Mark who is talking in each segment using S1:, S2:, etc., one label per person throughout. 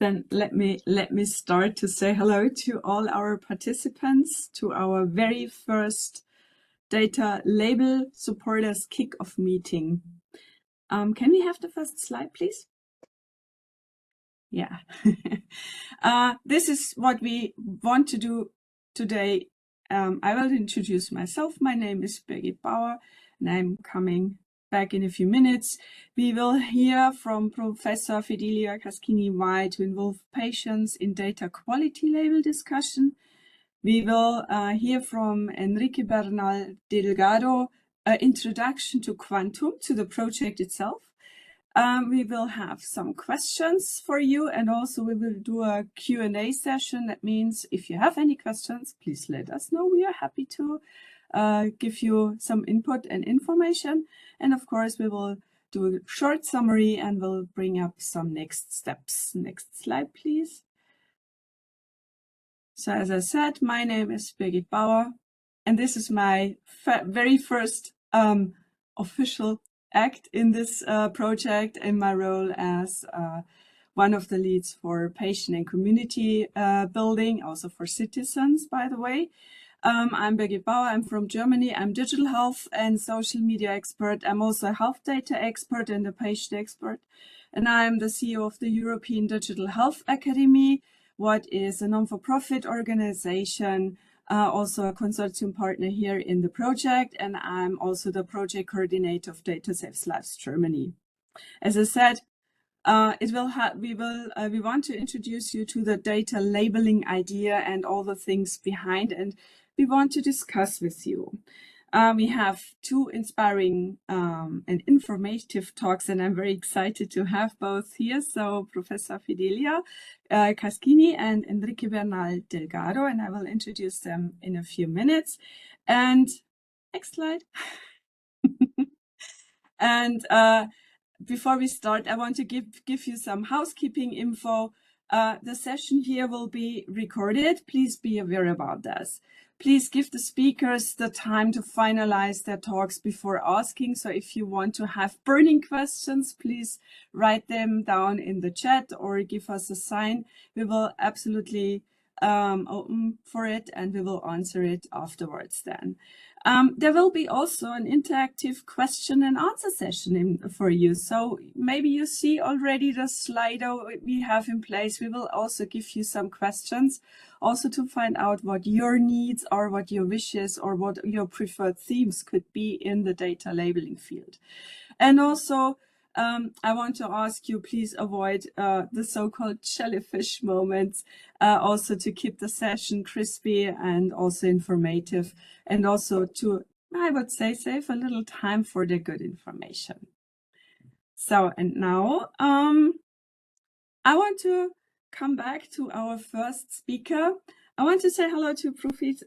S1: Then let me start to say hello to all our participants to our very first data label supporters kickoff meeting. Can we have the first slide, please? Yeah. This is what we want to do today. I will introduce myself. My name is Birgit Bauer, and I'm coming back in a few minutes. We will hear from Professor Fidelia Caschini why to involve patients in data quality label discussion. We will hear from Enrique Bernal Delgado, introduction to Quantum, to the project itself. We will have some questions for you, and also we will do a Q&A session. That means if you have any questions, please let us know. We are happy to give you some input and information. And of course, we will do a short summary and we'll bring up some next steps. Next slide, please. So as I said, my name is Birgit Bauer, and this is my very first official act in this project in my role as one of the leads for patient and community building, also for citizens, by the way. I'm Birgit Bauer. I'm from Germany. I'm digital health and social media expert. I'm also a health data expert and a patient expert. And I'm the CEO of the European Digital Health Academy, what is a non-for-profit organization, also a consortium partner here in the project. And I'm also the project coordinator of Data Saves Lives Germany. As I said, we want to introduce you to the data labeling idea and all the things behind, and we want to discuss with you. We have two inspiring and informative talks, and I'm very excited to have both here. So Professor Fidelia Caschini and Enrique Bernal Delgado, and I will introduce them in a few minutes. And next slide. And before we start, I want to give you some housekeeping info. The session here will be recorded. Please be aware about this. Please give the speakers the time to finalize their talks before asking. So if you want to have burning questions, please write them down in the chat or give us a sign. We will absolutely open for it and we will answer it afterwards then. There will be also an interactive question and answer session for you. So maybe you see already the Slido we have in place. We will also give you some questions also to find out what your needs are, what your wishes or what your preferred themes could be in the data labeling field. And also, I want to ask you, please avoid the so-called jellyfish moments, also to keep the session crispy and also informative, and also to, I would say, save a little time for the good information. So, and now I want to come back to our first speaker. I want to say hello to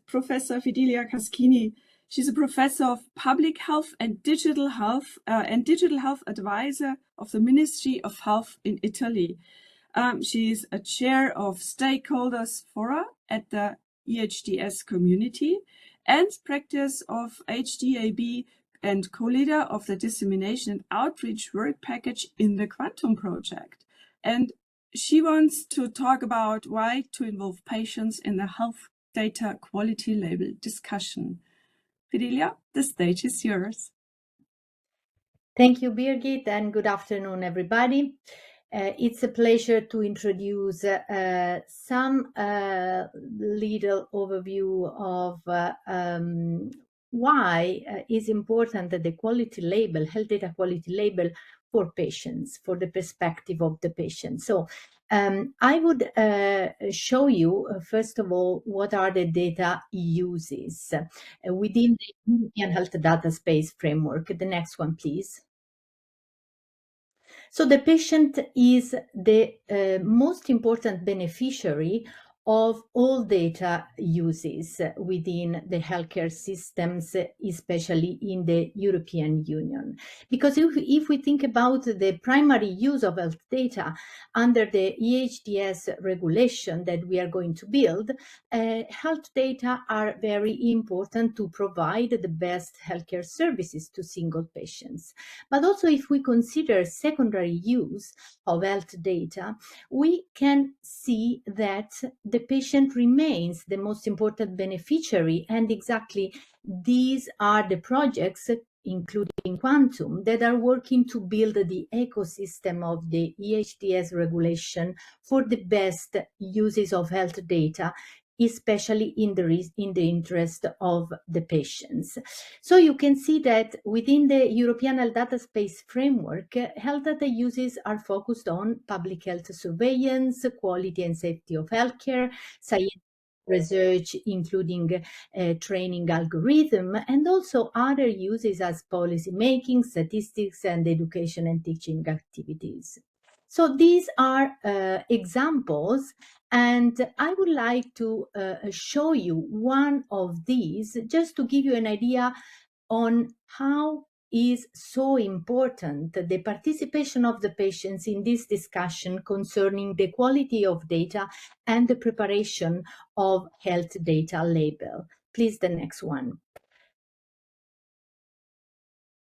S1: Professor Fidelia Caschini. She's a professor of public health and digital health advisor of the Ministry of Health in Italy. She's a chair of stakeholders fora at the EHDS community and practice of HDAB and co-leader of the dissemination and outreach work package in the Quantum project. And she wants to talk about why to involve patients in the health data quality label discussion. Fidelia, the stage is yours.
S2: Thank you, Birgit, and good afternoon, everybody. It's a pleasure to introduce some little overview of why it's important that the quality label, health data quality label for patients, for the perspective of the patient. So I would show you, first of all, what are the data uses within the European Health Data Space framework. The next one, please. So the patient is the most important beneficiary of all data uses within the healthcare systems, especially in the European Union. Because if we think about the primary use of health data under the EHDS regulation that we are going to build, health data are very important to provide the best healthcare services to single patients. But also if we consider secondary use of health data, we can see that the patient remains the most important beneficiary, and exactly these are the projects, including Quantum, that are working to build the ecosystem of the EHDS regulation for the best uses of health data, especially in the interest of the patients. So you can see that within the European Health Data Space framework, health data uses are focused on public health surveillance, quality and safety of healthcare, science research, including training algorithm, and also other uses as policy making, statistics, and education and teaching activities. So these are examples, and I would like to show you one of these just to give you an idea on how is so important the participation of the patients in this discussion concerning the quality of data and the preparation of health data label. Please, the next one.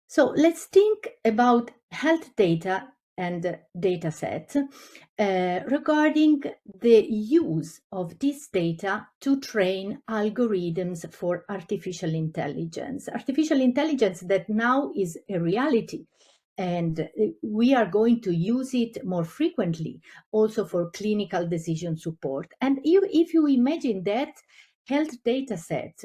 S2: So let's think about health data and data set regarding the use of this data to train algorithms for artificial intelligence. Artificial intelligence that now is a reality, and we are going to use it more frequently also for clinical decision support. And if you imagine that health data sets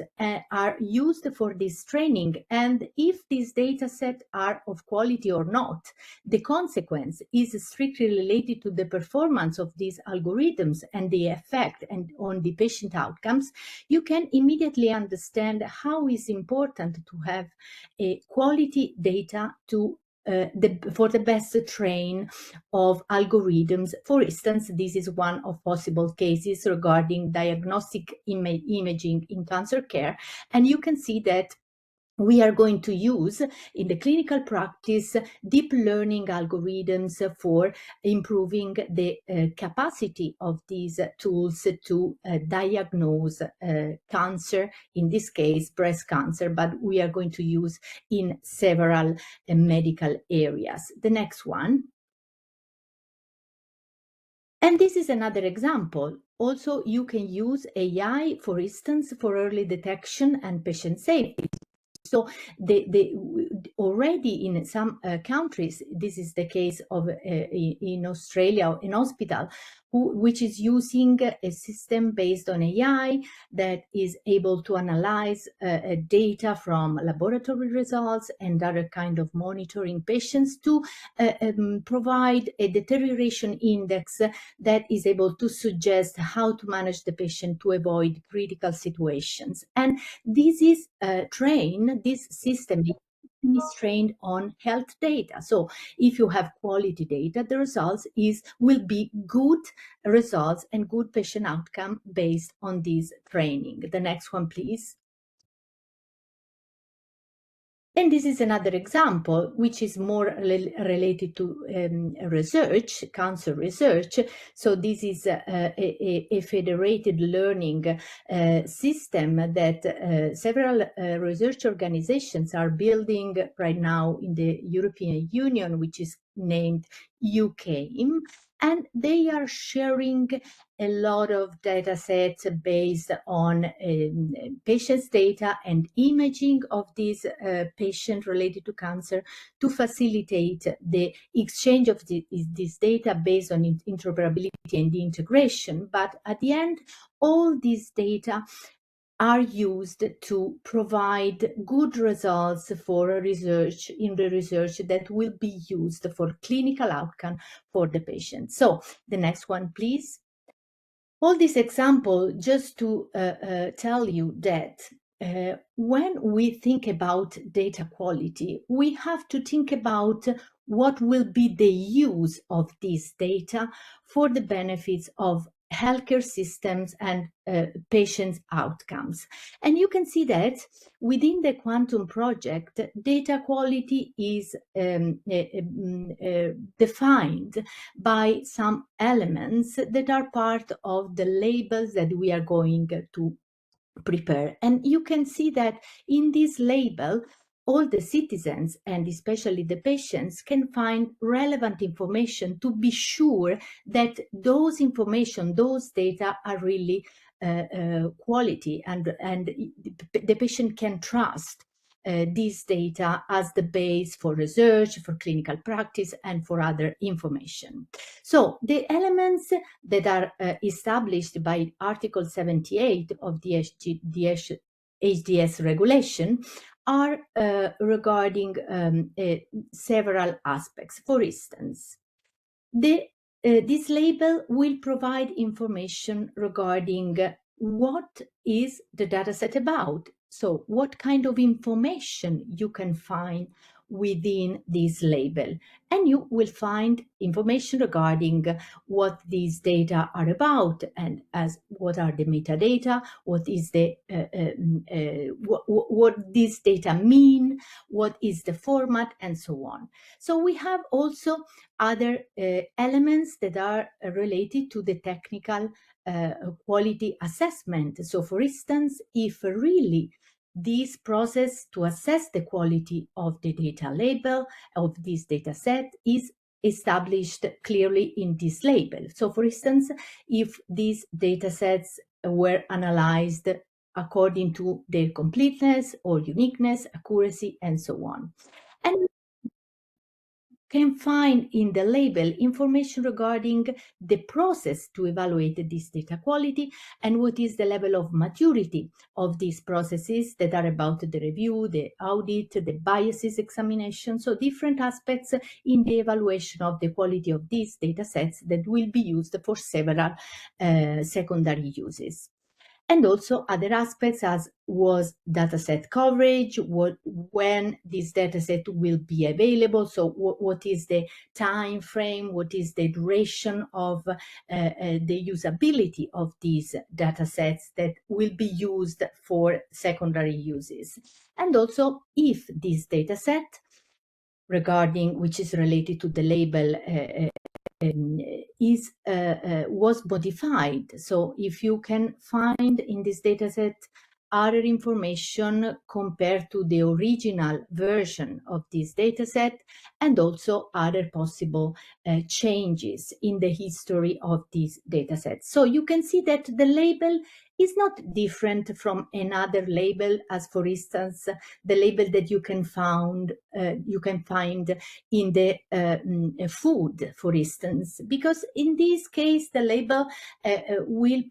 S2: are used for this training, and if these data sets are of quality or not, the consequence is strictly related to the performance of these algorithms and the effect and on the patient outcomes, you can immediately understand how it's important to have a quality data to for the best train of algorithms. For instance, this is one of possible cases regarding diagnostic imaging in cancer care, and you can see that we are going to use in the clinical practice deep learning algorithms for improving the capacity of these tools to diagnose cancer, in this case breast cancer, but we are going to use in several medical areas. The next one. And this is another example. Also, you can use AI, for instance, for early detection and patient safety. So already in some countries, this is the case of in Australia, an hospital which is using a system based on AI that is able to analyze data from laboratory results and other kind of monitoring patients to provide a deterioration index that is able to suggest how to manage the patient to avoid critical situations. And this is this system is trained on health data. So if you have quality data, the results will be good results and good patient outcome based on this training. The next one, please. And this is another example, which is more related to research, cancer research. So this is a federated learning system that several research organizations are building right now in the European Union, which is named UKIM. And they are sharing a lot of data sets based on patients' data and imaging of these patients related to cancer to facilitate the exchange of this data based on interoperability and integration. But at the end, all these data are used to provide good results for research that will be used for clinical outcome for the patient. So the next one, please. All this example just to tell you that when we think about data quality, we have to think about what will be the use of this data for the benefits of healthcare systems and patients' outcomes. And you can see that within the Quantum project, data quality is defined by some elements that are part of the labels that we are going to prepare. And you can see that in this label, all the citizens and especially the patients can find relevant information to be sure that those information, those data are really quality, and the patient can trust this data as the base for research, for clinical practice, and for other information. So the elements that are established by Article 78 of the HDS regulation are regarding several aspects. For instance, this label will provide information regarding what is the dataset about. So what kind of information you can find within this label. And you will find information regarding what these data are about, and as what are the metadata, what is the what these data mean, what is the format, and so on. So we have also other elements that are related to the technical quality assessment. So for instance, if really this process to assess the quality of the data label of this data set is established clearly in this label. So for instance, if these data sets were analyzed according to their completeness or uniqueness, accuracy, and so on. And can find in the label information regarding the process to evaluate this data quality and what is the level of maturity of these processes that are about the review, the audit, the biases examination. So different aspects in the evaluation of the quality of these data sets that will be used for several secondary uses. And also other aspects as was dataset coverage, when this dataset will be available, so what is the time frame, what is the duration of the usability of these datasets that will be used for secondary uses. And also if this dataset regarding which is related to the label was modified. So if you can find in this dataset other information compared to the original version of this dataset, and also other possible changes in the history of this dataset. So you can see that the label is not different from another label, as for instance, the label that you can find in the food, for instance, because in this case, the label will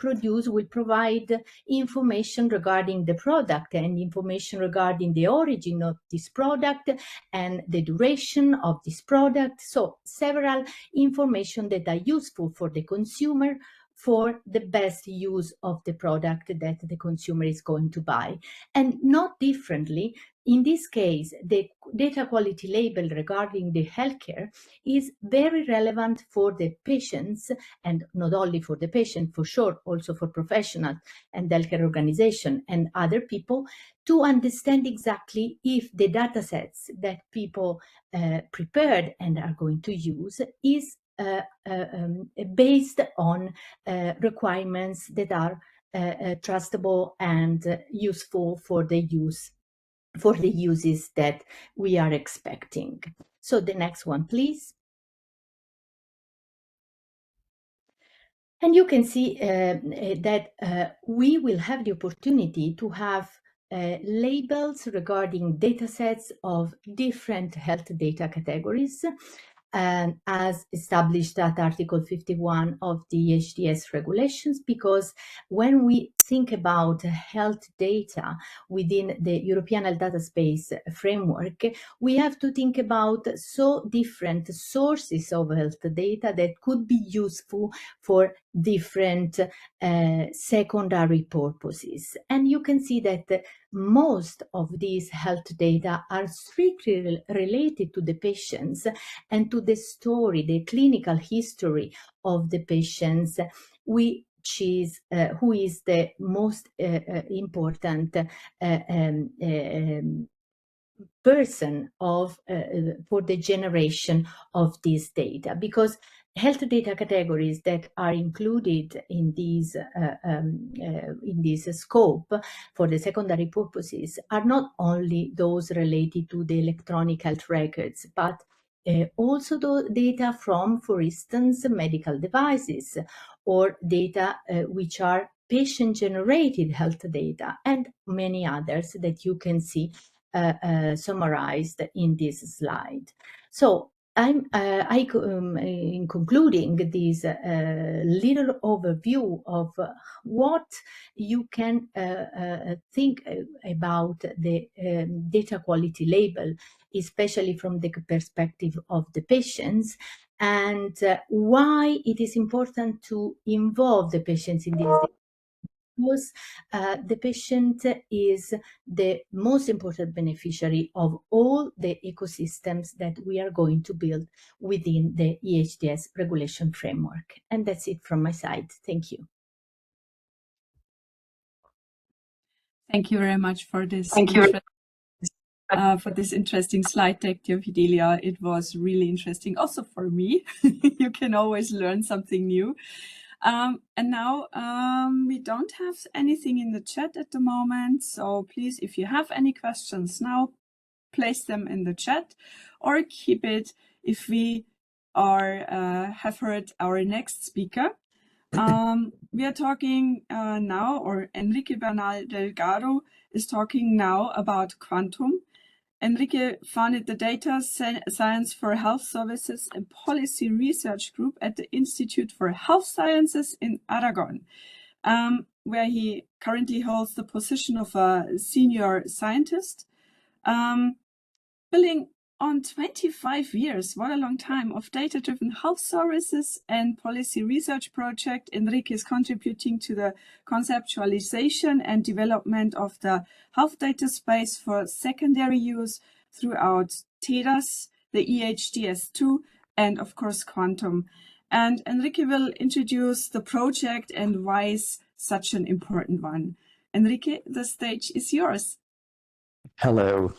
S2: provide information regarding the product and information regarding the origin of this product and the duration of this product. So several information that are useful for the consumer for the best use of the product that the consumer is going to buy. And not differently, in this case, the data quality label regarding the healthcare is very relevant for the patients, and not only for the patient, for sure, also for professionals and healthcare organization and other people, to understand exactly if the data sets that people prepared and are going to use is based on requirements that are trustable and useful for the uses that we are expecting. So the next one, please. And you can see that we will have the opportunity to have labels regarding datasets of different health data categories, as established at Article 51 of the HDS regulations, because when we think about health data within the European Health Data Space framework, we have to think about so different sources of health data that could be useful for different secondary purposes. And you can see that most of these health data are strictly related to the patients and to the story, the clinical history of the patients. We which is who is the most important person of for the generation of this data, because health data categories that are included in this scope for the secondary purposes are not only those related to the electronic health records, but also the data from, for instance, medical devices, or data which are patient-generated health data, and many others that you can see summarized in this slide. So in concluding this little overview of what you can think about the data quality label, especially from the perspective of the patients, and why it is important to involve the patients in this data, because the patient is the most important beneficiary of all the ecosystems that we are going to build within the EHDS regulation framework. And that's it from my side. Thank you.
S1: Thank you very much for this.
S2: Thank you.
S1: For this interesting slide deck, dear Fidelia. It was really interesting, also for me. You can always learn something new. And now we don't have anything in the chat at the moment. So please, if you have any questions now, place them in the chat, or keep it if we are have heard our next speaker. We are talking now, or Enrique Bernal Delgado is talking now about quantum. Enrique founded the Data Science for Health Services and Policy Research Group at the Institute for Health Sciences in Aragon, where he currently holds the position of a senior scientist. Building on 25 years, what a long time, of data-driven health services and policy research project, Enrique is contributing to the conceptualization and development of the health data space for secondary use throughout TEDAS, the EHDS2, and of course Quantum. And Enrique will introduce the project and why it's such an important one. Enrique, the stage is yours.
S3: Hello.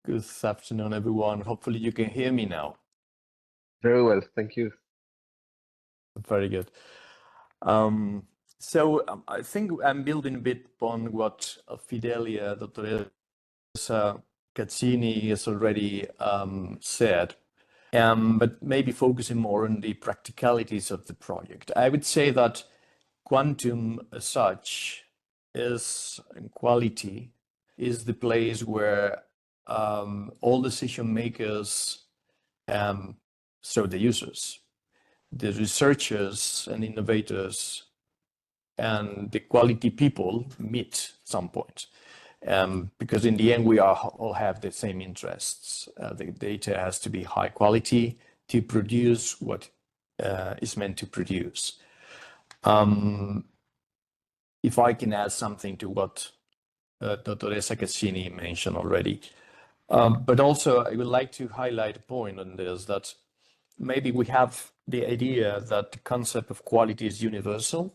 S3: Good afternoon, everyone. Hopefully you can hear me now.
S4: Very well, thank you.
S3: Very good. I think I'm building a bit upon what Fidelia, Dr. Caccini has already said, but maybe focusing more on the practicalities of the project. I would say that quantum as such is, in quality, is the place where all decision makers, so the users, the researchers and innovators, and the quality people meet at some point. Because in the end, we all have the same interests. The data has to be high quality to produce what is meant to produce. If I can add something to what Dr. Caccini mentioned already, but also I would like to highlight a point on this, that maybe we have the idea that the concept of quality is universal.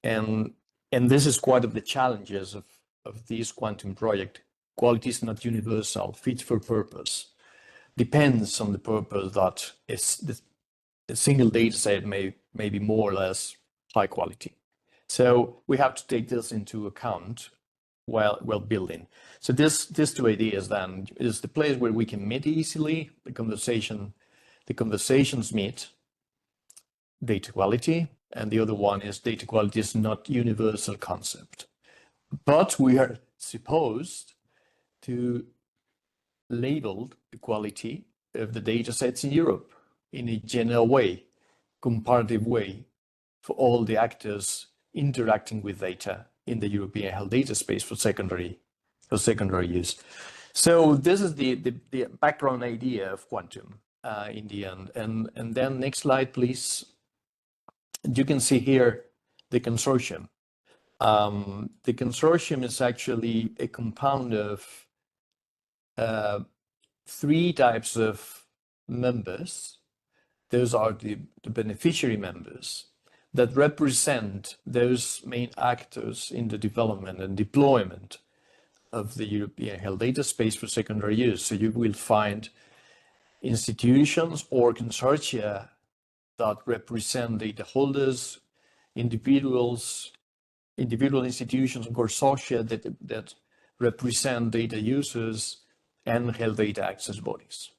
S3: And this is quite of the challenges of this quantum project. Quality is not universal, fit for purpose. Depends on the purpose that is the single data set may be more or less high quality. So we have to take this into account while building. So this two ideas then is the place where we can meet easily, the conversations meet data quality, and the other one is data quality is not universal concept. But we are supposed to label the quality of the data sets in Europe in a general way, comparative way, for all the actors interacting with data in the European health data space for secondary use. So this is the background idea of quantum in the end. And then next slide, please. You can see here the consortium. The consortium is actually a compound of 3 types of members. Those are the beneficiary members. that represent those main actors in the development and deployment of the European health data space for secondary use. So you will find institutions or consortia that represent data holders, individual institutions and consortia that represent data users and health data access bodies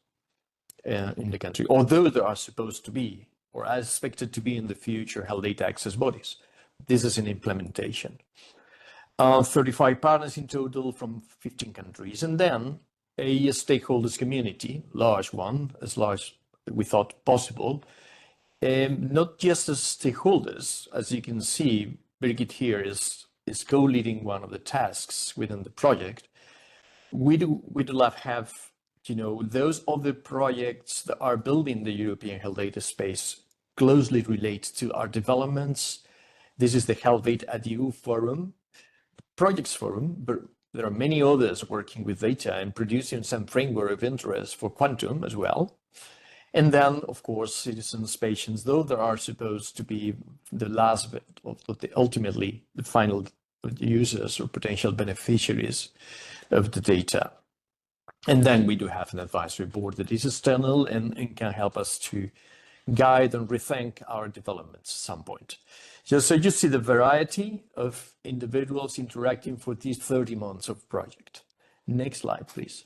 S3: in the country, although there are supposed to be or are expected to be in the future health data access bodies. This is an implementation. 35 partners in total from 15 countries, and then a stakeholders community, large one, as large as we thought possible. Not just as stakeholders, as you can see, Birgit here is co-leading one of the tasks within the project. We do have, you know, those other projects that are building the European health data space closely relate to our developments. This is the Health Data at EU Forum, Projects Forum, but there are many others working with data and producing some framework of interest for quantum as well. And then, of course, citizens, patients, though there are supposed to be the last bit of ultimately the final users or potential beneficiaries of the data. And then we do have an advisory board that is external and can help us to guide and rethink our developments at some point. So you see the variety of individuals interacting for these 30 months of project. Next slide, please.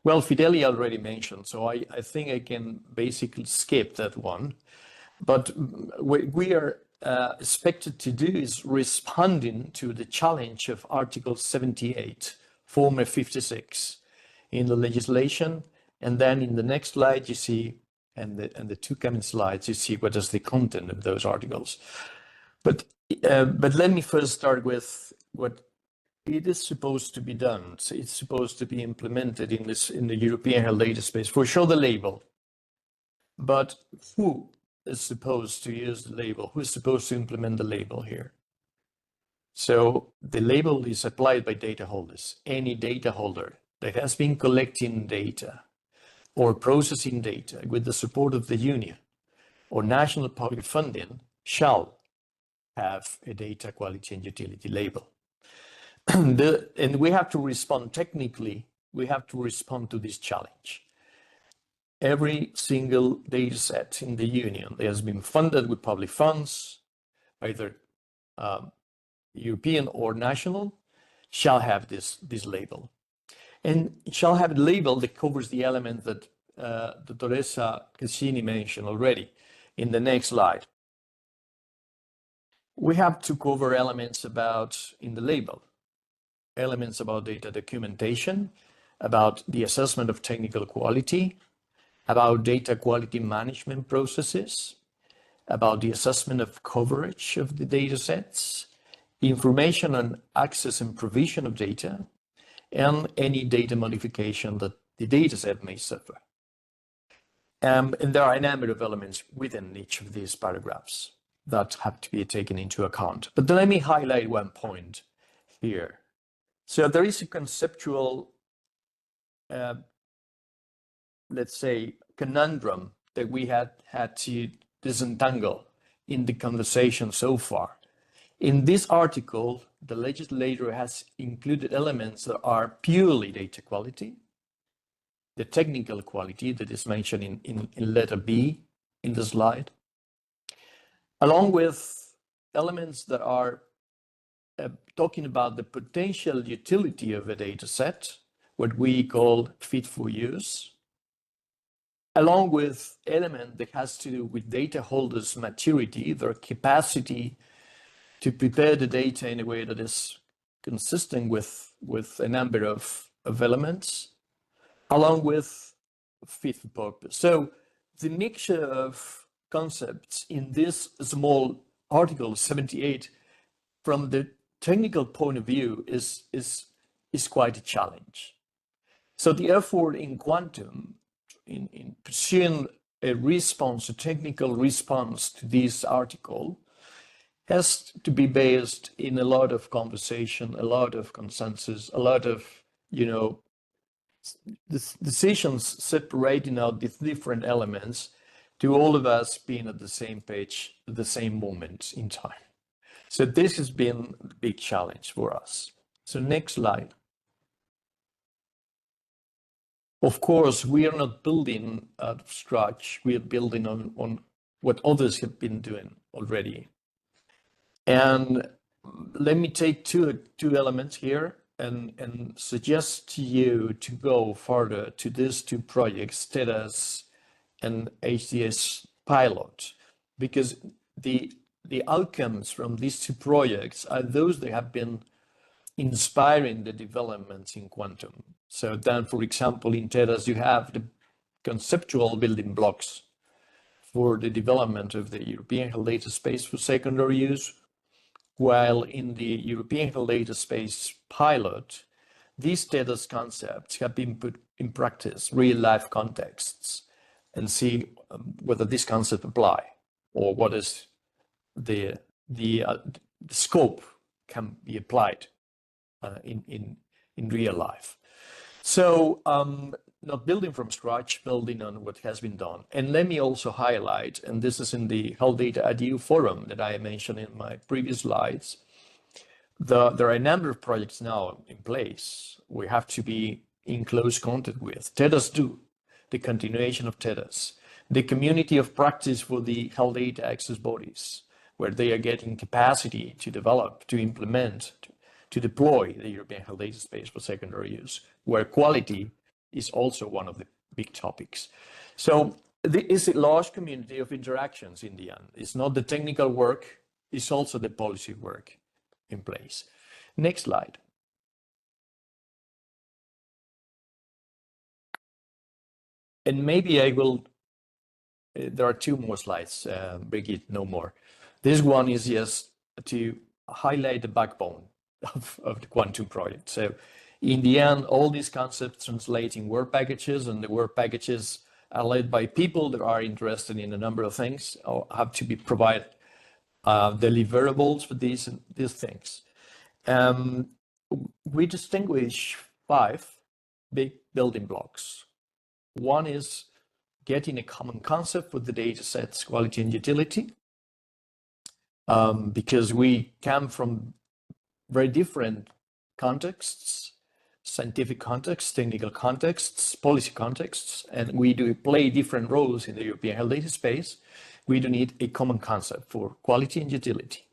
S3: Well, Fidelia already mentioned, so I think I can basically skip that one. But what we are expected to do is responding to the challenge of Article 78, former 56 in the legislation. And then in the next slide, you see, and the two coming slides, you see what is the content of those articles. But let me first start with what it is supposed to be done. So it's supposed to be implemented in the European health data space. For sure, the label. But who is supposed to use the label? Who is supposed to implement the label here? So the label is applied by data holders. Any data holder that has been collecting data or processing data with the support of the Union or national public funding shall have a data quality and utility label. And we have to respond technically, we have to respond to this challenge. Every single data set in the Union that has been funded with public funds, either European or national, shall have this label. And it shall have a label that covers the element that Dottoressa Cassini mentioned already in the next slide. We have to cover elements in the label, elements about data documentation, about the assessment of technical quality, about data quality management processes, about the assessment of coverage of the data sets, information on access and provision of data, and any data modification that the data set may suffer. And there are a number of elements within each of these paragraphs that have to be taken into account. But let me highlight one point here. So there is a conceptual, let's say, conundrum that we had to disentangle in the conversation so far. In this article, the legislator has included elements that are purely data quality, the technical quality that is mentioned in letter B in the slide, along with elements that are talking about the potential utility of a data set, what we call fit for use, along with element that has to do with data holders' maturity, their capacity to prepare the data in a way that is consistent with a number of elements, along with fit for purpose. So the mixture of concepts in this small article 78 from the technical point of view is quite a challenge. So the effort in quantum, in pursuing a technical response to this article, has to be based in a lot of conversation, a lot of consensus, a lot of, decisions separating out these different elements to all of us being at the same page at the same moment in time. So this has been a big challenge for us. So next slide. Of course, we are not building out of scratch. We are building on what others have been doing already. And let me take two elements here and suggest to you to go further to these two projects, TEDAS and HDS pilot, because the outcomes from these two projects are those that have been inspiring the developments in quantum. So then, for example, in TEDAS, you have the conceptual building blocks for the development of the European Held Data Space for secondary use, while in the European Held Data Space pilot, these TEDAS concepts have been put in practice, real-life contexts, and see whether this concept apply or what is the scope can be applied in real life. So not building from scratch, building on what has been done. And let me also highlight, and this is in the Held Data at EU forum that I mentioned in my previous slides, there are a number of projects now in place we have to be in close contact with. TEDAS do, the continuation of TEDAS, the community of practice for the Held Data access bodies, where they are getting capacity to develop, to implement, to deploy the European Held Data Space for secondary use, where quality is also one of the big topics. So it's a large community of interactions in the end. It's not the technical work, it's also the policy work in place. Next slide. And maybe I will, there are two more slides, Brigitte, no more. This one is just to highlight the backbone of the quantum project. So in the end, all these concepts translate in work packages, and the work packages are led by people that are interested in a number of things or have to be provided deliverables for these things. We distinguish 5 big building blocks. One is getting a common concept for the data sets, quality and utility, because we come from very different contexts, scientific contexts, technical contexts, policy contexts, and we do play different roles in the European Held Data Space. We do need a common concept for quality and utility.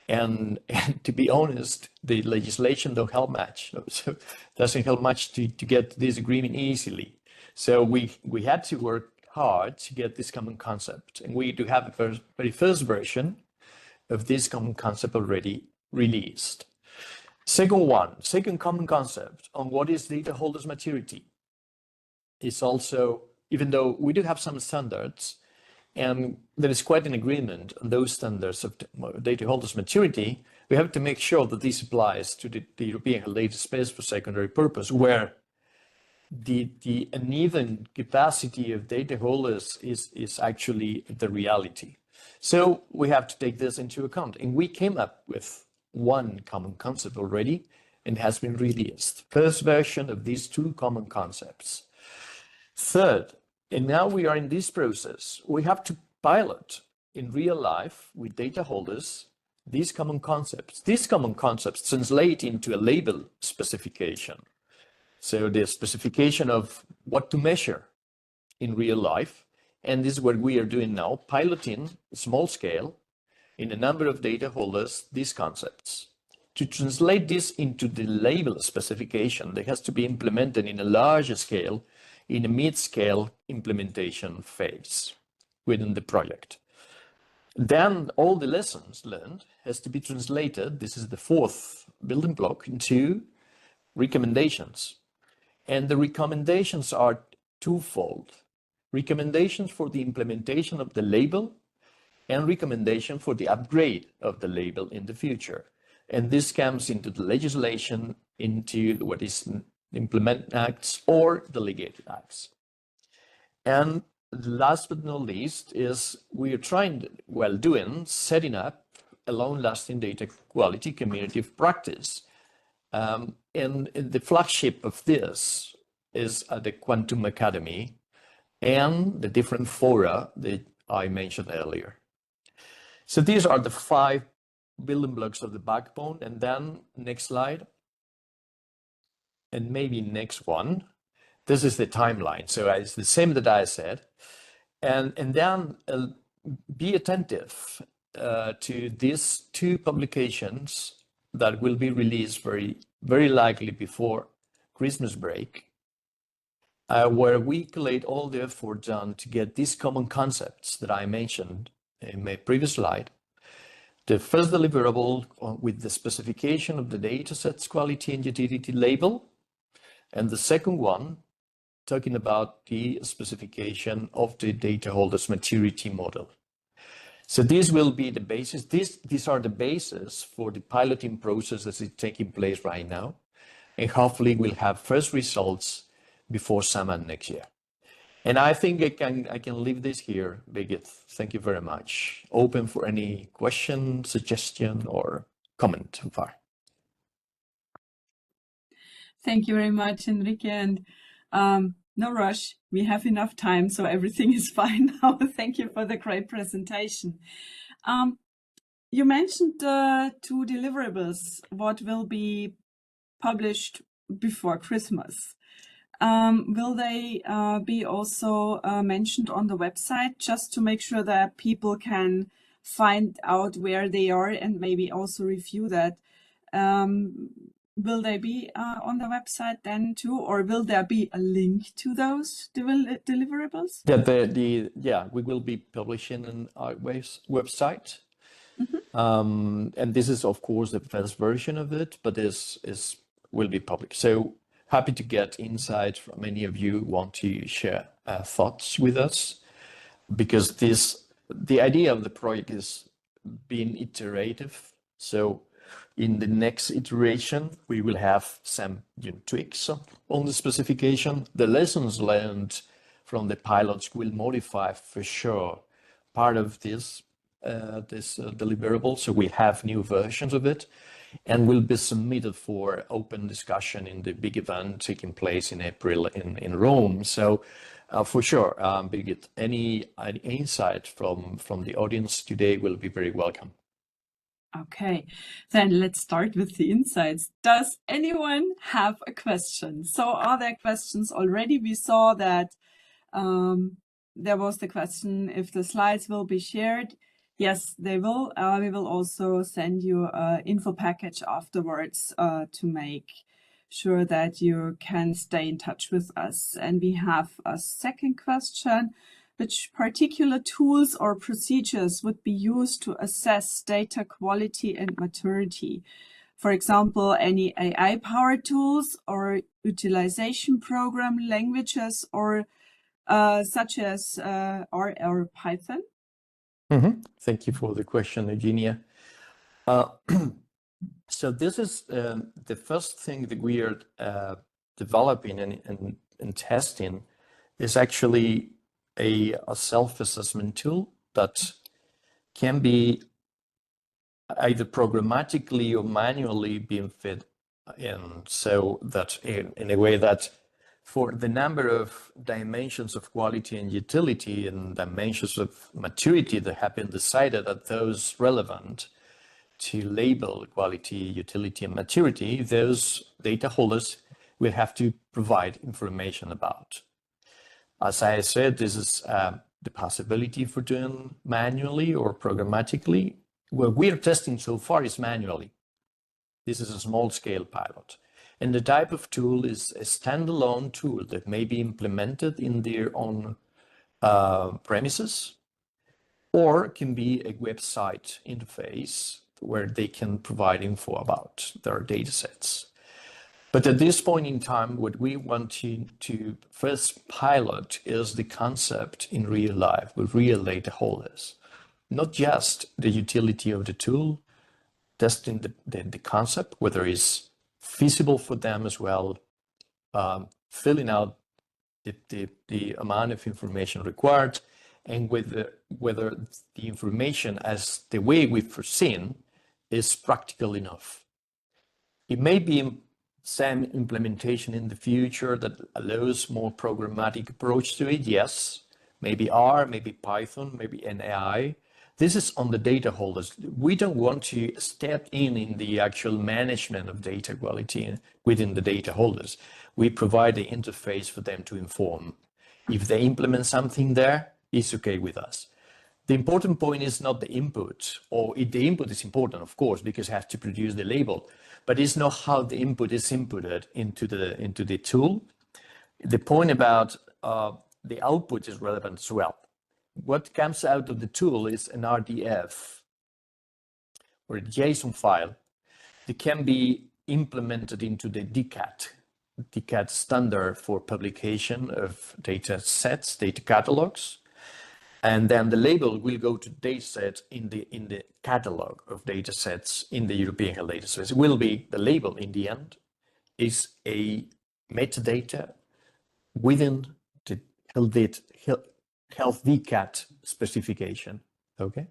S3: And to be honest, the legislation don't help much. So doesn't help much to get this agreement easily. So we had to work hard to get this common concept. And we do have a very first version of this common concept already released. Second common concept on what is data holders maturity is also, even though we do have some standards, and there is quite an agreement on those standards of data holders maturity, we have to make sure that this applies to the European Held Data Space for secondary purpose, where the uneven capacity of data holders is actually the reality. So we have to take this into account. And we came up with one common concept already and has been released. First version of these 2 common concepts. Third, and now we are in this process, we have to pilot in real life with data holders these common concepts. These common concepts translate into a label specification. So the specification of what to measure in real life. And this is what we are doing now, piloting small scale in a number of data holders, these concepts. To translate this into the label specification, that has to be implemented in a larger scale, in a mid-scale implementation phase within the project. Then all the lessons learned has to be translated, this is the 4th building block, into recommendations. And the recommendations are twofold. Recommendations for the implementation of the label and recommendation for the upgrade of the label in the future. And this comes into the legislation, into what is implement acts or delegated acts. And last but not least is we are trying, setting up a long-lasting data quality community of practice. And the flagship of this is at the Quantum Academy. and the different fora that I mentioned earlier. So these are the 5 building blocks of the backbone. And then next slide, and maybe next one. This is the timeline. So it's the same that I said. And then be attentive to these 2 publications that will be released very likely before Christmas break, where we collate all the effort done to get these common concepts that I mentioned in my previous slide. The first deliverable with the specification of the dataset's quality and utility label, and the second one talking about the specification of the data holder's maturity model. So this will be the basis. These are the basis for the piloting process that is taking place right now. And hopefully we'll have first results before summer next year. And I think I can leave this here, Birgit. Thank you very much. Open for any question, suggestion, or comment so far.
S1: Thank you very much, Enrique. And no rush. We have enough time, so everything is fine now. Thank you for the great presentation. You mentioned 2 deliverables, what will be published before Christmas. Will they be also mentioned on the website, just to make sure that people can find out where they are and maybe also review that? Will they be on the website then too, or will there be a link to those deliverables?
S3: Yeah, we will be publishing on our website. And this is, of course, the first version of it, but this will be public. So happy to get insights from any of you who want to share thoughts with us, because the idea of the project is being iterative. So in the next iteration, we will have some tweaks on the specification. The lessons learned from the pilots will modify for sure part of this deliverable. So we have new versions of it, and will be submitted for open discussion in the big event taking place in April in Rome. So for sure, Birgit, any insight from the audience today will be very welcome.
S1: Okay, then let's start with the insights. Does anyone have a question? So are there questions already? We saw that there was the question if the slides will be shared. Yes, they will. We will also send you an info package afterwards to make sure that you can stay in touch with us. And we have a second question. Which particular tools or procedures would be used to assess data quality and maturity? For example, any AI-powered tools or utilization program languages, or such as R or Python?
S3: Thank you for the question, Eugenia. So this is the first thing that we are developing and testing is actually a self-assessment tool that can be either programmatically or manually being fed in, so that in a way that for the number of dimensions of quality and utility and dimensions of maturity that have been decided at those relevant to label quality, utility, and maturity, those data holders will have to provide information about. As I said, this is the possibility for doing manually or programmatically. What we are testing so far is manually. This is a small-scale pilot. And the type of tool is a standalone tool that may be implemented in their own premises, or can be a website interface where they can provide info about their data sets. But at this point in time, what we want to first pilot is the concept in real life with real data holders, not just the utility of the tool, testing the concept, whether it's feasible for them as well, filling out the amount of information required, and whether the information as the way we've foreseen is practical enough. It may be SAM implementation in the future that allows more programmatic approach to it? Yes. Maybe R, maybe Python, maybe an AI. This is on the data holders. We don't want to step in the actual management of data quality within the data holders. We provide the interface for them to inform. If they implement something there, it's okay with us. The important point is not the input, the input is important, of course, because it has to produce the label, but it's not how the input is inputted into the tool. The point about the output is relevant as well. What comes out of the tool is an RDF or a JSON file that can be implemented into the DCAT standard for publication of data sets, data catalogs. And then the label will go to dataset in the catalog of data sets in the European Health Data Space. It will be the label in the end is a metadata within the Health DCAT specification. Okay.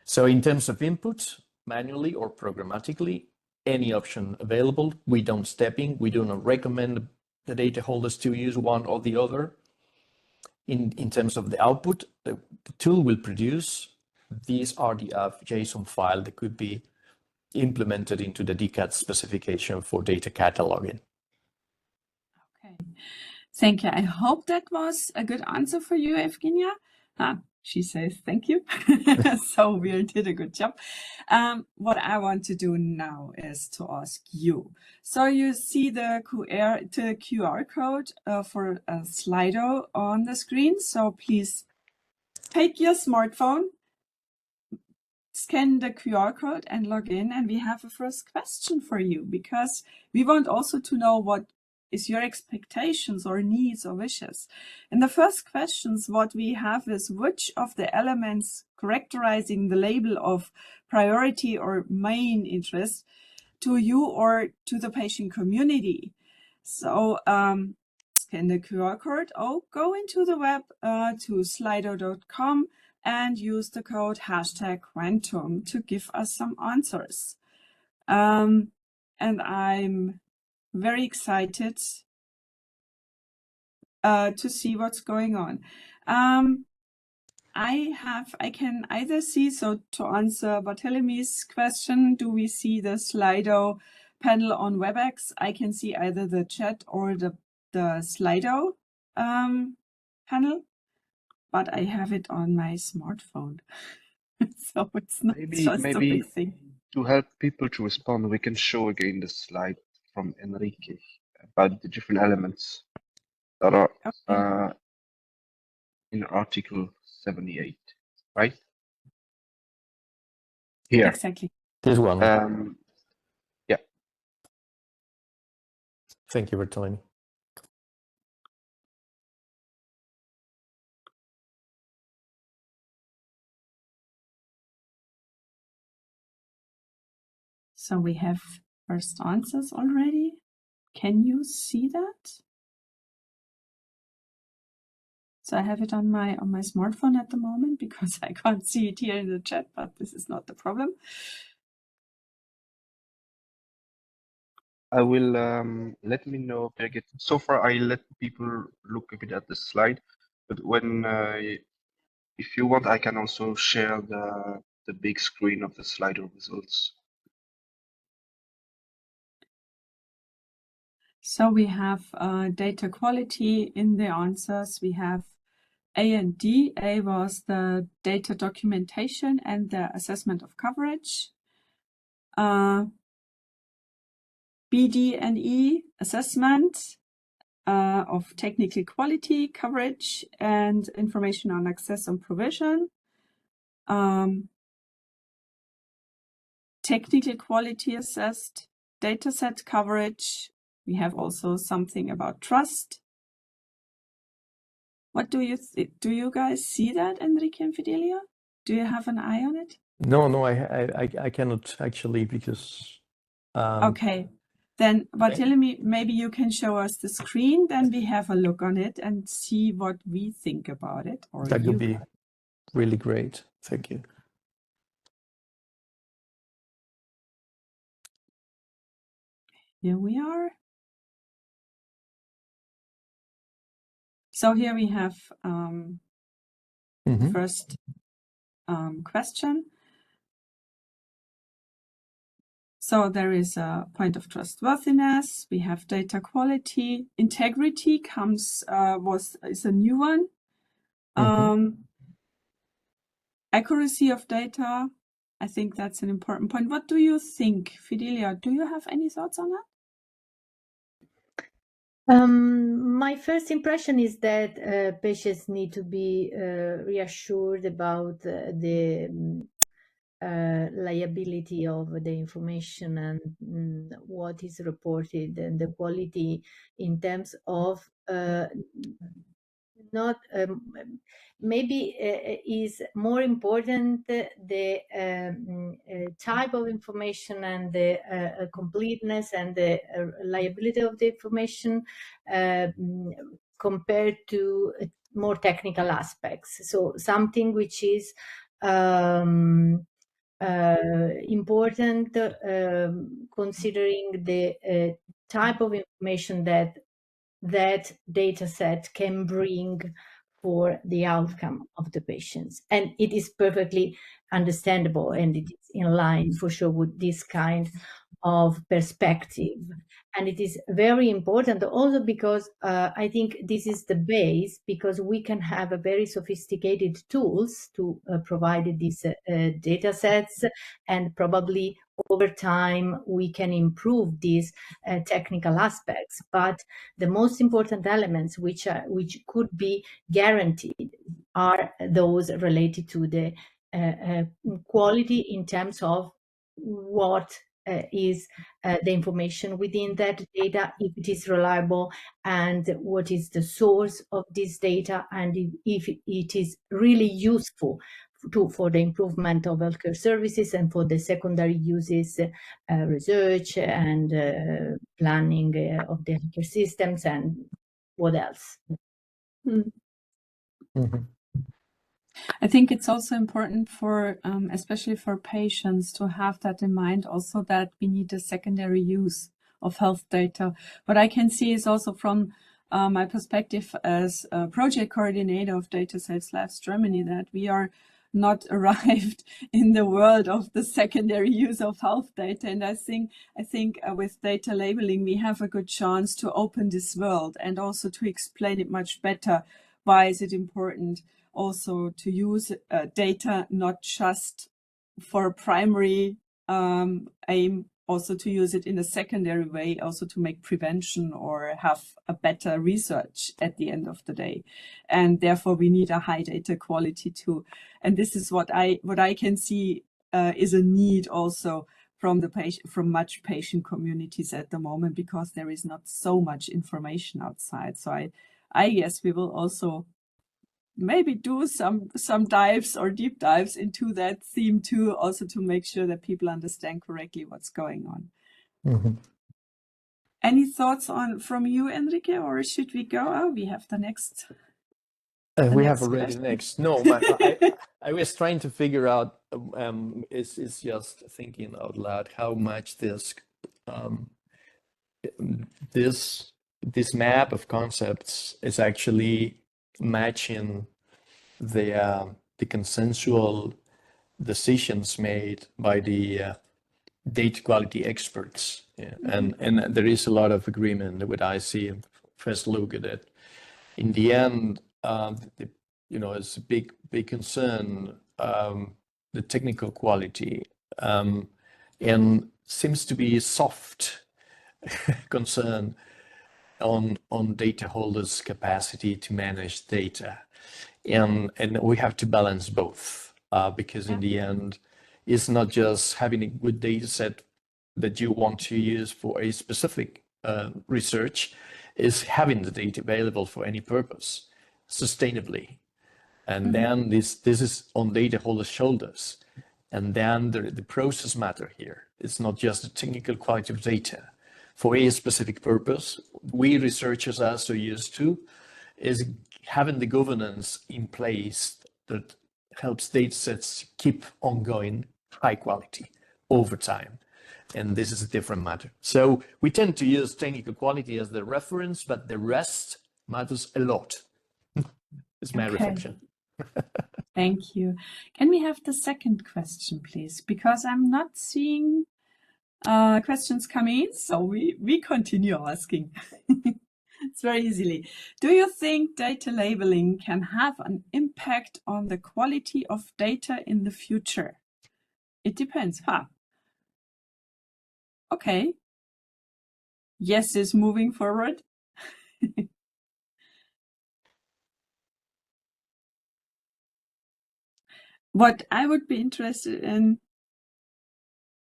S3: So in terms of input, manually or programmatically, any option available. We don't step in. We do not recommend the data holders to use one or the other. In terms of the output, the tool will produce these RDF JSON file that could be implemented into the DCAT specification for data cataloging.
S1: Okay, thank you. I hope that was a good answer for you, Evgenia. She says thank you. So we did a good job. What I want to do now is to ask you. So you see the QR code for a Slido on the screen. So please take your smartphone, scan the QR code and log in. And we have a first question for you, because we want also to know what is your expectations or needs or wishes. And the first questions what we have is, which of the elements characterizing the label of priority or main interest to you or to the patient community? So scan the QR code or go into the web to slido.com and use the code #Quantum to give us some answers. And I'm very excited to see what's going on. I can either see, so to answer Barthelomew's question, do we see the Slido panel on WebEx? I can see either the chat or the Slido panel, but I have it on my smartphone. So it's not just a big thing.
S4: To help people to respond, we can show again the slide from Enrique about the different elements that are in Article 78, right? Here.
S1: Exactly.
S3: This one.
S4: Yeah.
S3: Thank you for telling me.
S1: So we have first answers already. Can you see that? So I have it on my smartphone at the moment because I can't see it here in the chat, but this is not the problem.
S4: I will let me know, Birgit. So far, I let people look a bit at the slide, but when if you want, I can also share the big screen of the Slido results.
S1: So we have data quality in the answers. We have A and D. A was the data documentation and the assessment of coverage. B, D, and E, assessment of technical quality, coverage, and information on access and provision. Technical quality assessed, dataset coverage. We have also something about trust. What do you guys see that, Enrique and Fidelia? Do you have an eye on it?
S3: No, I cannot actually, because
S1: okay, then Barthelemy, maybe you can show us the screen, then we have a look on it and see what we think about it. Or
S3: that would be really great. Thank you.
S1: Here we are. So here we have the first question. So there is a point of trustworthiness. We have data quality. Integrity is a new one. Accuracy of data. I think that's an important point. What do you think, Fidelia? Do you have any thoughts on that?
S2: My first impression is that patients need to be reassured about the liability of the information and what is reported, and the quality in terms of not maybe is more important the type of information and the completeness and the liability of the information compared to more technical aspects. So something which is important considering the type of information that data set can bring for the outcome of the patients. And it is perfectly understandable, and it is in line for sure with this kind of perspective. And it is very important also because I think this is the base, because we can have a very sophisticated tools to provide these data sets, and probably over time we can improve these technical aspects. But the most important elements which could be guaranteed are those related to the quality in terms of what is the information within that data, if it is reliable, and what is the source of this data, and if it is really useful for the improvement of healthcare services and for the secondary uses, research and planning of the healthcare systems, and what else.
S1: I think it's also important for, especially for patients, to have that in mind also, that we need a secondary use of health data. What I can see is also from my perspective as a project coordinator of Data Sales Labs Germany, that we are not arrived in the world of the secondary use of health data. And I think with data labeling, we have a good chance to open this world and also to explain it much better. Why is it important also to use data not just for a primary aim, also to use it in a secondary way, also to make prevention or have a better research at the end of the day. And therefore we need a high data quality too. And this is what I can see is a need also from much patient communities at the moment, because there is not so much information outside. So I guess we will also maybe do some dives or deep dives into that theme too, also to make sure that people understand correctly what's going on. Any thoughts from you, Enrique, or should we go? Oh, we have the next.
S3: We have already the next. No, I was trying to figure out. It's just thinking out loud how much this map of concepts is actually matching the consensual decisions made by the data quality experts. Yeah. And there is a lot of agreement with IC and first look at it. In the end, it's a big concern, the technical quality, and seems to be a soft concern on data holders' capacity to manage data. And we have to balance both, because in the end, it's not just having a good data set that you want to use for a specific research, is having the data available for any purpose sustainably. And then this is on data holders' shoulders. And then the process matter here. It's not just the technical quality of data. For a specific purpose, we researchers are so used to is having the governance in place that helps data sets keep ongoing high quality over time. And this is a different matter. So we tend to use technical quality as the reference, but the rest matters a lot is my reflection.
S1: Thank you. Can we have the second question, please? Because I'm not seeing questions coming in, so we continue asking. It's very easily. Do you think data labeling can have an impact on the quality of data in the future? It depends, huh? Okay. Yes is moving forward. What I would be interested in,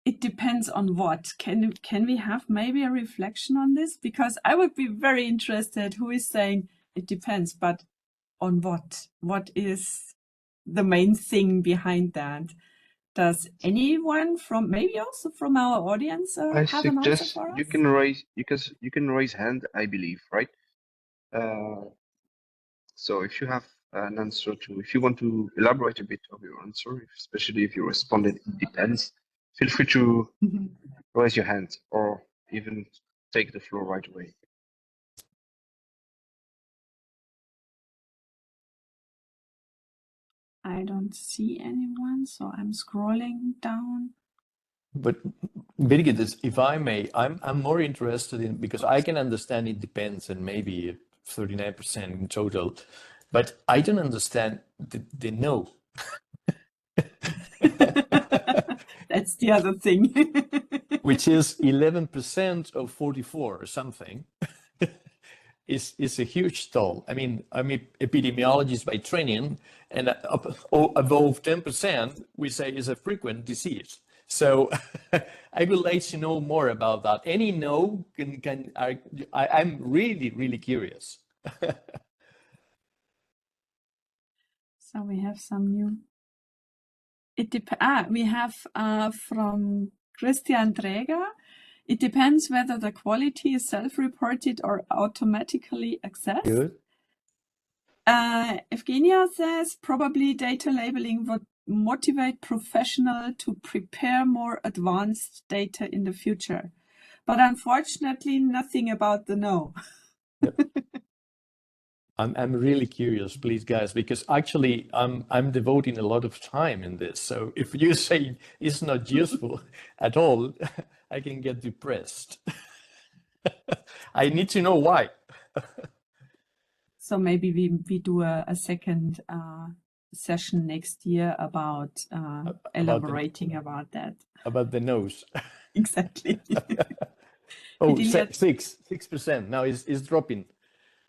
S1: it depends on what. Can we have maybe a reflection on this? Because I would be very interested who is saying it depends, but on what? What is the main thing behind that? Does anyone from, maybe also from our audience,
S4: I
S1: have an answer
S4: suggest
S1: for us?
S4: you can raise hand, I believe, right? So if you have an answer to, if you want to elaborate a bit of your answer, especially if you responded, it depends, feel free to raise your hand or even take the floor right away.
S1: I don't see anyone, so I'm scrolling down.
S3: But Birgit, if I may, I'm more interested in, because I can understand it depends and maybe 39% in total, but I don't understand the no.
S1: That's the other thing.
S3: Which is 11% of 44 or something. Is a huge toll. I mean, I'm an epidemiologist by training, and above 10% we say is a frequent disease. So I would like to know more about that. Any no I'm really curious.
S1: So we have some new. We have from Christian Träger. It depends whether the quality is self-reported or automatically accessed.
S3: Good.
S1: Evgenia says probably data labeling would motivate professionals to prepare more advanced data in the future. But unfortunately, nothing about the no.
S3: Yep. I'm really curious, please, guys, because actually I'm devoting a lot of time in this. So if you say it's not useful at all, I can get depressed. I need to know why.
S1: So maybe we do a second session next year about elaborating about that.
S3: About the nose.
S1: Exactly.
S3: Oh, 6%. Now it's dropping.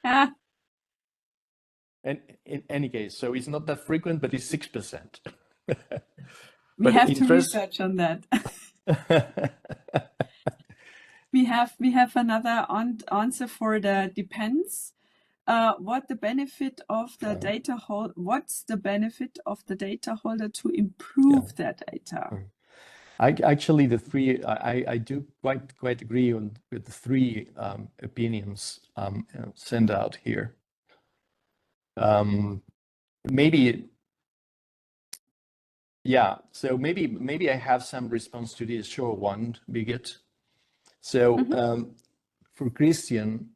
S1: Ah.
S3: And in any case, so it's not that frequent, but it's 6%.
S1: We have to research on that. we have another answer for the depends. What's the benefit of the data holder to improve their data?
S3: Actually, the three, I do quite agree with the three opinions sent out here. Maybe, yeah. So maybe I have some response to this short one, Birgit. So for Christian,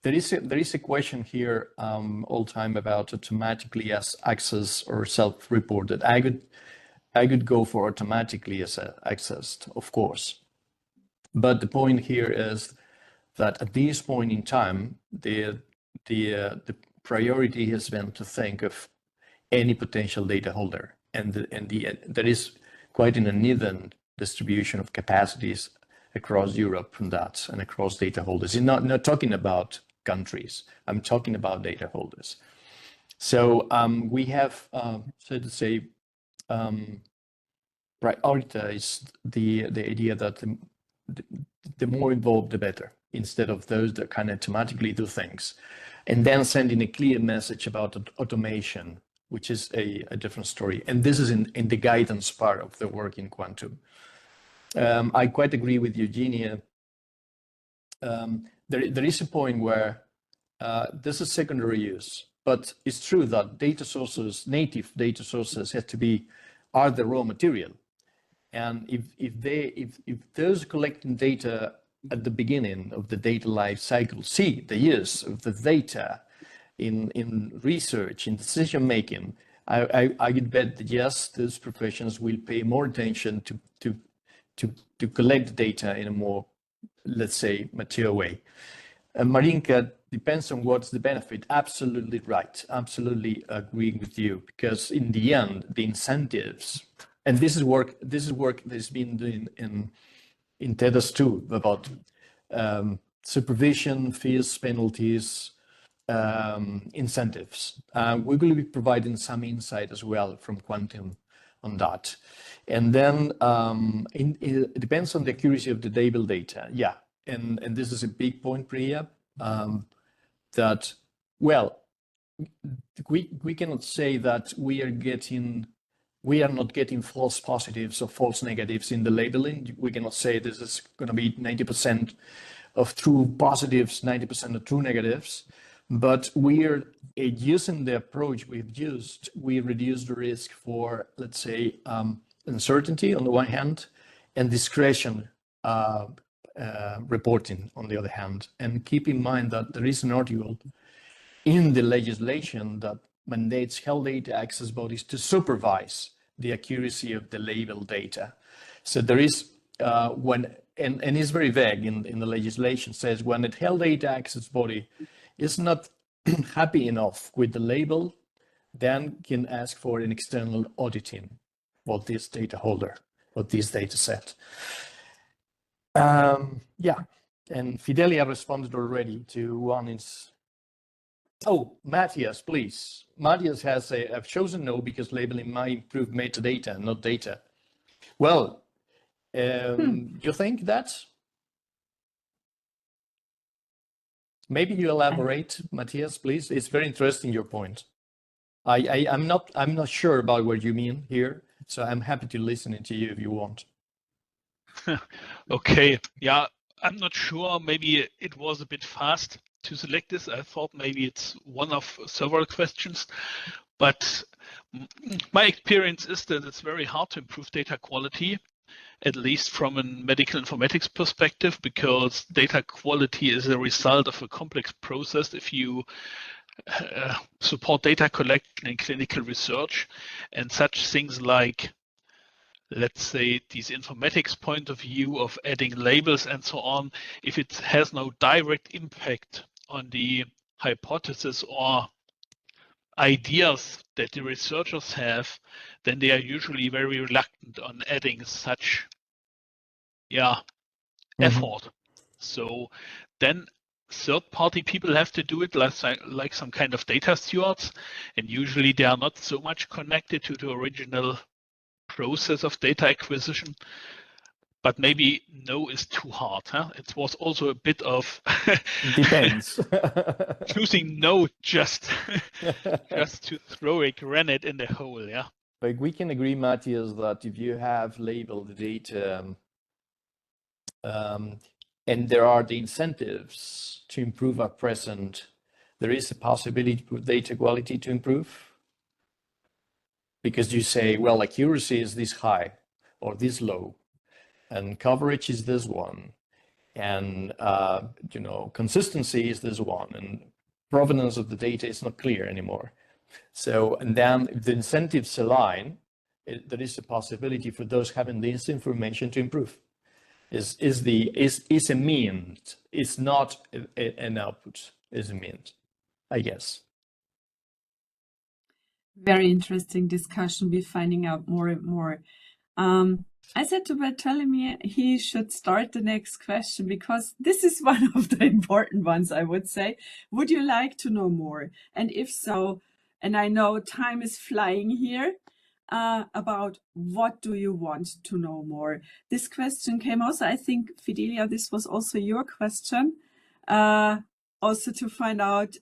S3: there is a question here all time about automatically as access or self-reported. I could go for automatically as accessed, of course. But the point here is that at this point in time, the priority has been to think of any potential data holder, and there is quite an uneven distribution of capacities across Europe from that and across data holders. I'm not talking about countries. I'm talking about data holders. So we have, so to say, prioritized the idea that the more involved, the better, instead of those that can automatically do things. And then sending a clear message about automation, which is a different story. And this is in the guidance part of the work in Quantum. I quite agree with Eugenia. There is a point where this is secondary use, but it's true that data sources, native data sources, are the raw material. And if those collecting data at the beginning of the data life cycle see the use of the data in research, in decision making, I would bet that yes, those professions will pay more attention to collect data in a more, let's say, mature way. Marinka, depends on what's the benefit. Absolutely right. Absolutely agree with you, because in the end, the incentives, and this is work that's been doing in TEDx too, about supervision, fees, penalties, incentives. We will be providing some insight as well from Quantum on that. And then it depends on the accuracy of the label data. Yeah, and this is a big point, Priya, that, well, we cannot say that we are not getting false positives or false negatives in the labeling. We cannot say this is going to be 90% of true positives, 90% of true negatives. But we are using the approach we've used, we reduce the risk for, let's say, uncertainty on the one hand, and discretion reporting on the other hand. And keep in mind that there is an article in the legislation that mandates health data access bodies to supervise the accuracy of the label data. So there is and it's very vague in the legislation, says when a health data access body is not happy enough with the label, then can ask for an external auditing of this data holder, of this data set. Yeah, and Fidelia responded already to one is, oh, Matthias, please. Matthias has I've chosen no because labeling might improve metadata, not data. Well, you think that? Maybe you elaborate, Matthias, please. It's very interesting, your point. I'm not sure about what you mean here, so I'm happy to listen to you if you want.
S5: Okay, yeah, I'm not sure. Maybe it was a bit fast to select this. I thought maybe it's one of several questions, but my experience is that it's very hard to improve data quality, at least from a medical informatics perspective, because data quality is a result of a complex process if you support data collection and clinical research, and such things like, let's say, these informatics point of view of adding labels and so on, if it has no direct impact on the hypothesis or ideas that the researchers have, then they are usually very reluctant on adding such effort. So then third-party people have to do it like some kind of data stewards, and usually they are not so much connected to the original process of data acquisition. But maybe no is too hard. Huh? It was also a bit of
S3: depends.
S5: choosing no just to throw a granite in the hole. Yeah.
S3: But we can agree, Matthias, that if you have labeled data and there are the incentives to improve at present, there is a possibility for data quality to improve. Because you say, well, accuracy is this high or this low, and coverage is this one, and consistency is this one, and provenance of the data is not clear anymore. So, and then if the incentives align, there is a possibility for those having this information to improve. Is a means. It's not an output. Is a means, I guess.
S1: Very interesting discussion. We're finding out more and more. I said to Bartholomew he should start the next question because this is one of the important ones, I would say. Would you like to know more? And if so, and I know time is flying here, about what do you want to know more? This question came also, I think, Fidelia, this was also your question, also to find out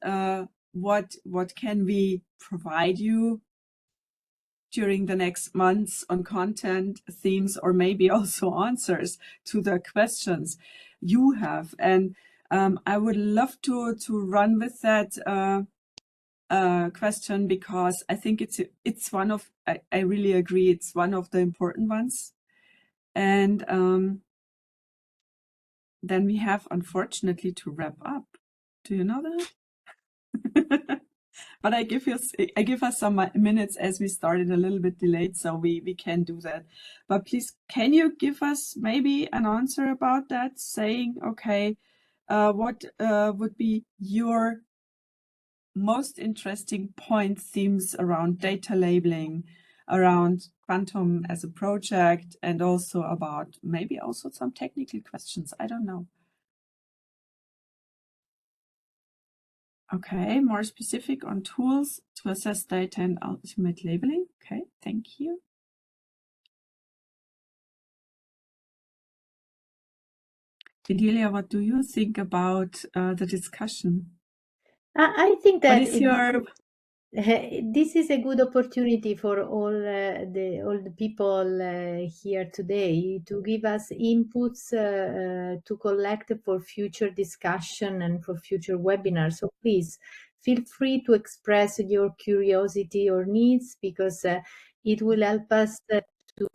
S1: what can we provide you during the next months on content, themes, or maybe also answers to the questions you have. And I would love to run with that question because I think it's one of, I really agree, it's one of the important ones. And then we have, unfortunately, to wrap up. Do you know that? but I give us some minutes as we started a little bit delayed, so we can do that. But please, can you give us maybe an answer about that, saying, okay, what would be your most interesting point themes around data labeling, around quantum as a project, and also about maybe also some technical questions. I don't know. Okay, more specific on tools to assess data and ultimate labeling. Okay, thank you. Fidelia, what do you think about the discussion?
S2: I think that
S1: What is your...
S2: this is a good opportunity for all the people here today to give us inputs to collect for future discussion and for future webinars. So please feel free to express your curiosity or needs, because it will help us to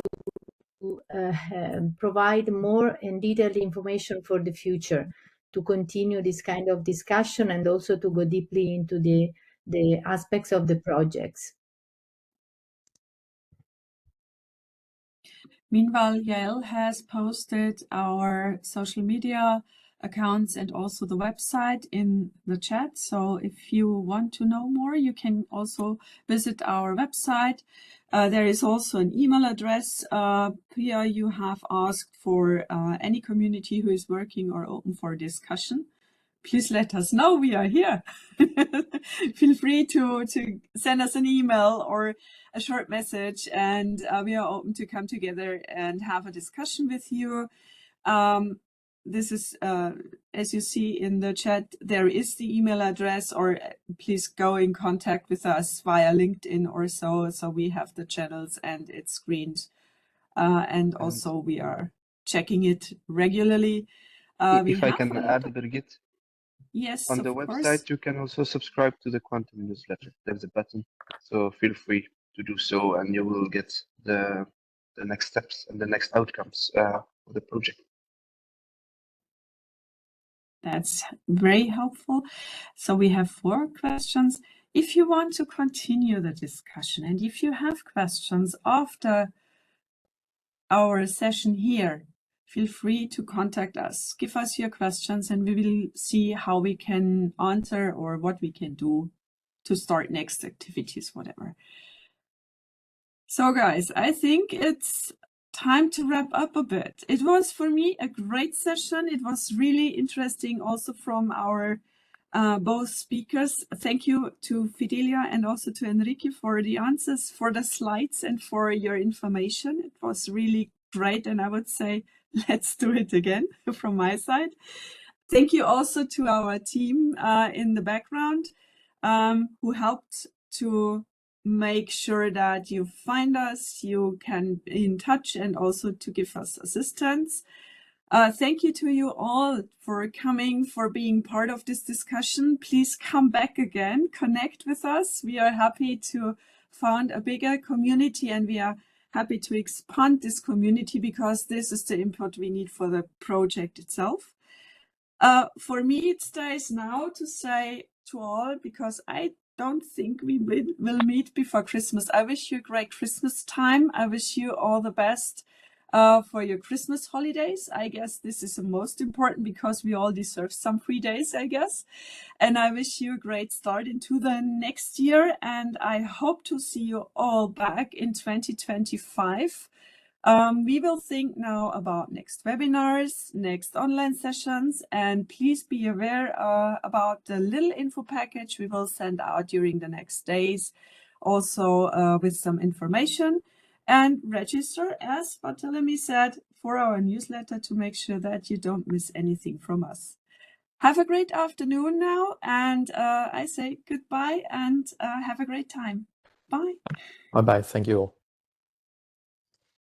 S2: provide more and detailed information for the future, to continue this kind of discussion and also to go deeply into the aspects of the projects.
S1: Meanwhile, Yael has posted our social media accounts and also the website in the chat. So if you want to know more, you can also visit our website. There is also an email address. Pia, you have asked for any community who is working or open for discussion. Please let us know. We are here. Feel free to send us an email or a short message, and we are open to come together and have a discussion with you. This is, as you see in the chat, there is the email address, or please go in contact with us via LinkedIn or so. So we have the channels and it's screened. And also we are checking it regularly.
S4: If I can add, Birgit,
S1: yes,
S4: on the website, you can also subscribe to the Quantum newsletter. There's a button, so feel free to do so, and you will get the next steps and the next outcomes of the project.
S1: That's very helpful. So we have 4 questions. If you want to continue the discussion, and if you have questions after our session here, feel free to contact us. Give us your questions and we will see how we can answer or what we can do to start next activities, whatever. So guys, I think it's time to wrap up a bit. It was for me a great session. It was really interesting also from our both speakers. Thank you to Fidelia and also to Enrique for the answers, for the slides and for your information. It was really great, and I would say let's do it again from my side. Thank you also to our team in the background who helped to make sure that you find us, you can be in touch, and also to give us assistance. Thank you to you all for coming, for being part of this discussion. Please come back again, connect with us. We are happy to found a bigger community, and we are happy to expand this community because this is the input we need for the project itself. For me, it stays now to say to all, because I don't think we will meet before Christmas. I wish you a great Christmas time. I wish you all the best for your Christmas holidays. I guess this is the most important because we all deserve some free days, I guess. And I wish you a great start into the next year. And I hope to see you all back in 2025. We will think now about next webinars, next online sessions, and please be aware about the little info package we will send out during the next days, also with some information. And register, as Bartholomew said, for our newsletter to make sure that you don't miss anything from us. Have a great afternoon now, and I say goodbye and have a great time. Bye.
S3: Bye-bye. Thank you all.